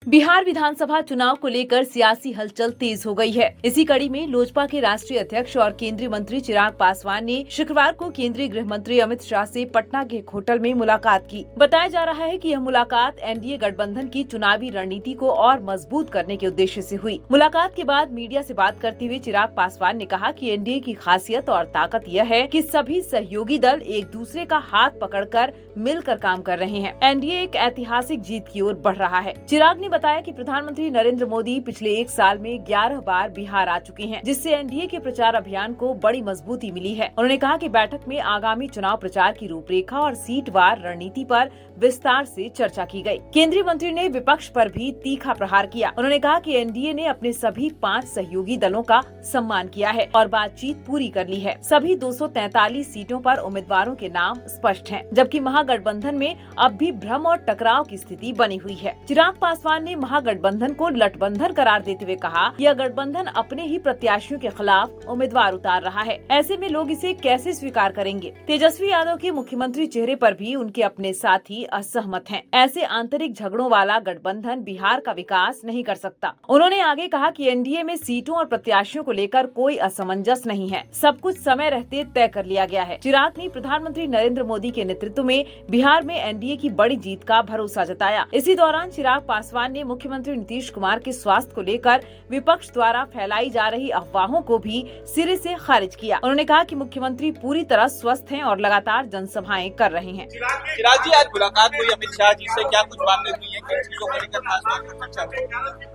बिहार विधानसभा चुनाव को लेकर सियासी हलचल तेज हो गई है। इसी कड़ी में लोजपा के राष्ट्रीय अध्यक्ष और केंद्रीय मंत्री चिराग पासवान ने शुक्रवार को केंद्रीय गृह मंत्री अमित शाह से पटना के एक होटल में मुलाकात की। बताया जा रहा है कि यह मुलाकात एनडीए गठबंधन की चुनावी रणनीति को और मजबूत करने के उद्देश्य से हुई। मुलाकात के बाद मीडिया से बात करते हुए चिराग पासवान ने कहा कि एनडीए की खासियत और ताकत यह है कि सभी सहयोगी दल एक दूसरे का हाथ पकड़कर मिलकर काम कर रहे हैं। एनडीए एक ऐतिहासिक जीत की ओर बढ़ रहा है। चिराग ने बताया कि प्रधानमंत्री नरेंद्र मोदी पिछले एक साल में 11 बार बिहार आ चुके हैं, जिससे एनडीए के प्रचार अभियान को बड़ी मजबूती मिली है। उन्होंने कहा कि बैठक में आगामी चुनाव प्रचार की रूपरेखा और सीटवार रणनीति पर विस्तार से चर्चा की गई। केंद्रीय मंत्री ने विपक्ष पर भी तीखा प्रहार किया। उन्होंने कहा कि एनडीए ने अपने सभी 5 सहयोगी दलों का सम्मान किया है और बातचीत पूरी कर ली है। सभी 243 सीटों पर उम्मीदवारों के नाम स्पष्ट हैं, जबकि महागठबंधन में अब भी भ्रम और टकराव की स्थिति बनी हुई है। चिराग पासवान ने महागठबंधन को लटबंधन करार देते हुए कहा, यह गठबंधन अपने ही प्रत्याशियों के खिलाफ उम्मीदवार उतार रहा है। ऐसे में लोग इसे कैसे स्वीकार करेंगे? तेजस्वी यादव के मुख्यमंत्री चेहरे पर भी उनके अपने साथी असहमत हैं। ऐसे आंतरिक झगड़ों वाला गठबंधन बिहार का विकास नहीं कर सकता। उन्होंने आगे कहा कि एनडीए में सीटों और प्रत्याशियों को लेकर कोई असमंजस नहीं है, सब कुछ समय रहते तय कर लिया गया है। चिराग ने प्रधानमंत्री नरेंद्र मोदी के नेतृत्व में बिहार में एनडीए की बड़ी जीत का भरोसा जताया। इसी दौरान चिराग पासवान ने मुख्यमंत्री नीतीश कुमार के स्वास्थ्य को लेकर विपक्ष द्वारा फैलाई जा रही अफवाहों को भी सिरे से खारिज किया। उन्होंने कहा कि मुख्यमंत्री पूरी तरह स्वस्थ हैं और लगातार जनसभाएं कर रहे हैं। चिराग जी, आज मुलाकात हुई अमित शाह जी से, क्या कुछ बातें हुई हैं, किन चीजों को लेकर खास तौर पर चर्चा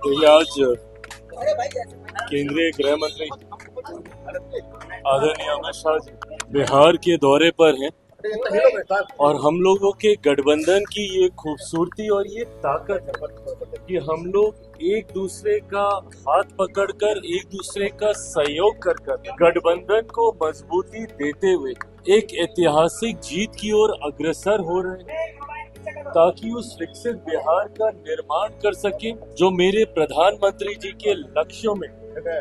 हुई? आज केंद्रीय गृह मंत्री आदरणीय अमित शाह जी बिहार के दौरे पर हैं और हम लोगों के गठबंधन की ये खूबसूरती और ये ताकत है कि हम लोग एक दूसरे का हाथ पकड़कर एक दूसरे का सहयोग कर गठबंधन को मजबूती देते हुए एक ऐतिहासिक जीत की ओर अग्रसर हो रहे हैं, ताकि उस विकसित बिहार का निर्माण कर सके जो मेरे प्रधानमंत्री जी के लक्ष्यों में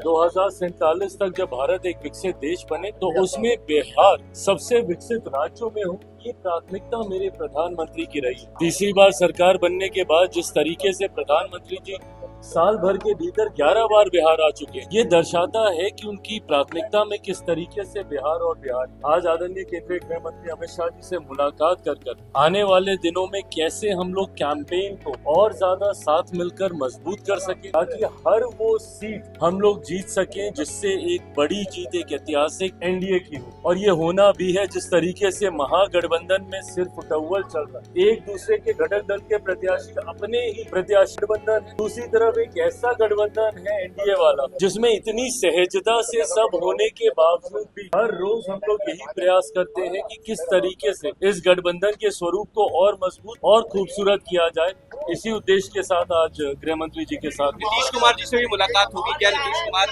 2047 तक जब भारत एक विकसित देश बने तो उसमें बिहार सबसे विकसित राज्यों में हो, ये प्राथमिकता मेरे प्रधानमंत्री की रही। तीसरी बार सरकार बनने के बाद जिस तरीके से प्रधानमंत्री जी साल भर के भीतर 11 बार बिहार आ चुके हैं, ये दर्शाता है कि उनकी प्राथमिकता में किस तरीके से बिहार और बिहार। आज आदरणीय केंद्रीय गृह मंत्री अमित शाह जी से मुलाकात कर आने वाले दिनों में कैसे हम लोग कैंपेन को और ज्यादा साथ मिलकर मजबूत कर सके, ताकि हर वो सीट हम लोग जीत सके, जिससे एक बड़ी जीत, एक ऐतिहासिक एनडीए की हो। और ये होना भी है जिस तरीके से महागठबंधन में सिर्फ उटव्वल चल रहा है, एक दूसरे के घटक दल के प्रत्याशी अपने ही प्रत्याशी गठबंधन है, दूसरी तरफ एक ऐसा गठबंधन है एनडीए वाला जिसमें इतनी सहजता से सब होने के बावजूद भी हर रोज हम लोग यही प्रयास करते हैं कि किस तरीके से इस गठबंधन के स्वरूप को और मजबूत और खूबसूरत किया जाए। इसी उद्देश्य के साथ आज गृह मंत्री जी के साथ नीतीश कुमार जी से भी मुलाकात होगी, क्या नीतीश कुमार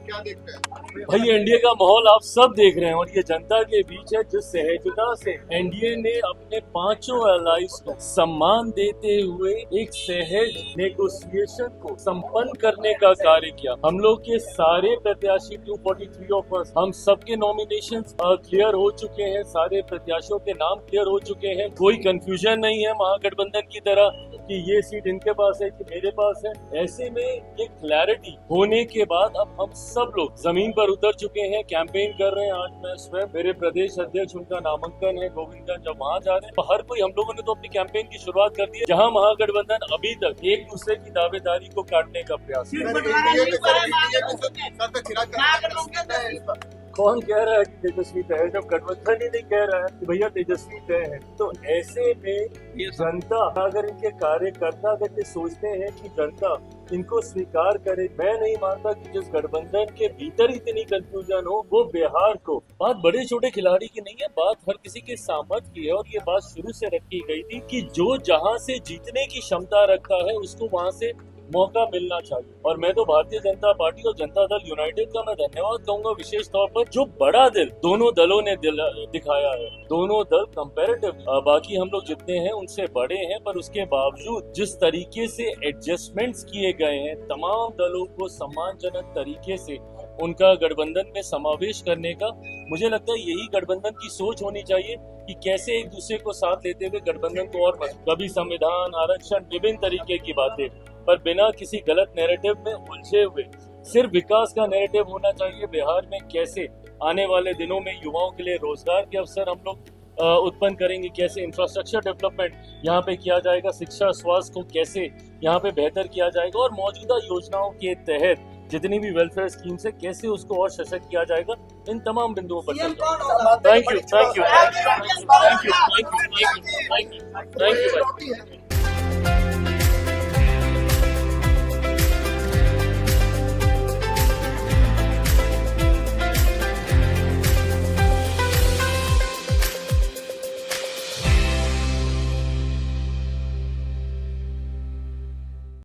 क्या देखते हैं? भाई एनडीए का माहौल आप सब देख रहे हैं और ये जनता के बीच है। जिस सहजता से एनडीए ने अपने 5 एलाइज को सम्मान देते हुए एक सहज नेगोशिएशन को संपन्न करने का कार्य किया। हम लोग के सारे प्रत्याशी 243 ऑफ अस, हम सबके नॉमिनेशन क्लियर हो चुके हैं, सारे प्रत्याशियों के नाम क्लियर हो चुके हैं। कोई कंफ्यूजन नहीं है महागठबंधन की तरह कि ये सीट इनके पास है कि मेरे पास है। ऐसे में ये क्लैरिटी होने के बाद अब हम सब लोग जमीन पर उतर चुके हैं, कैंपेन कर रहे हैं। आज मैं स्वयं, मेरे प्रदेश अध्यक्ष, उनका नामांकन है गोविंदगंज, जब वहाँ जा रहे हैं तो हर कोई, हम लोगों ने तो अपनी कैंपेन की शुरुआत कर दी है, जहाँ महागठबंधन अभी तक एक दूसरे की दावेदारी को काटने का प्रयास कर। कौन कह रहा है कि तेजस्वी तय है, जब गठबंधन ही नहीं कह रहा है कि भैया तेजस्वी तय है? तो ऐसे में जनता, अगर इनके कार्यकर्ता अगर ये सोचते हैं कि जनता इनको स्वीकार करे, मैं नहीं मानता कि जिस गठबंधन के भीतर इतनी कंफ्यूजन हो वो बिहार को। बात बड़े छोटे खिलाड़ी की नहीं है, बात हर किसी के सामर्थ्य की है। और ये बात शुरू से रखी गई थी कि जो जहां से जीतने की क्षमता रखता है उसको वहां से मौका मिलना चाहिए। और मैं तो भारतीय जनता पार्टी और जनता दल यूनाइटेड का मैं धन्यवाद कहूंगा विशेष तौर पर, जो बड़ा दिल दोनों दलों ने दिखाया है। दोनों दल कंपैरेटिव बाकी हम लोग जितने हैं उनसे बड़े हैं, पर उसके बावजूद जिस तरीके से एडजस्टमेंट्स किए गए हैं, तमाम दलों को सम्मानजनक तरीके से उनका गठबंधन में समावेश करने का, मुझे लगता है यही गठबंधन की सोच होनी चाहिए कि कैसे एक दूसरे को साथ लेते हुए गठबंधन को और कभी संविधान, आरक्षण, विभिन्न तरीके की बातें, पर बिना किसी गलत नैरेटिव में उलझे हुए सिर्फ विकास का नैरेटिव होना चाहिए। बिहार में कैसे आने वाले दिनों में युवाओं के लिए रोजगार के अवसर हम लोग उत्पन्न करेंगे, कैसे इंफ्रास्ट्रक्चर डेवलपमेंट यहाँ पे किया जाएगा, शिक्षा स्वास्थ्य को कैसे यहाँ पे बेहतर किया जाएगा और मौजूदा योजनाओं के तहत जितनी भी वेलफेयर स्कीम्स है कैसे उसको और सशक्त किया जाएगा, इन तमाम बिंदुओं पर थैंक यू।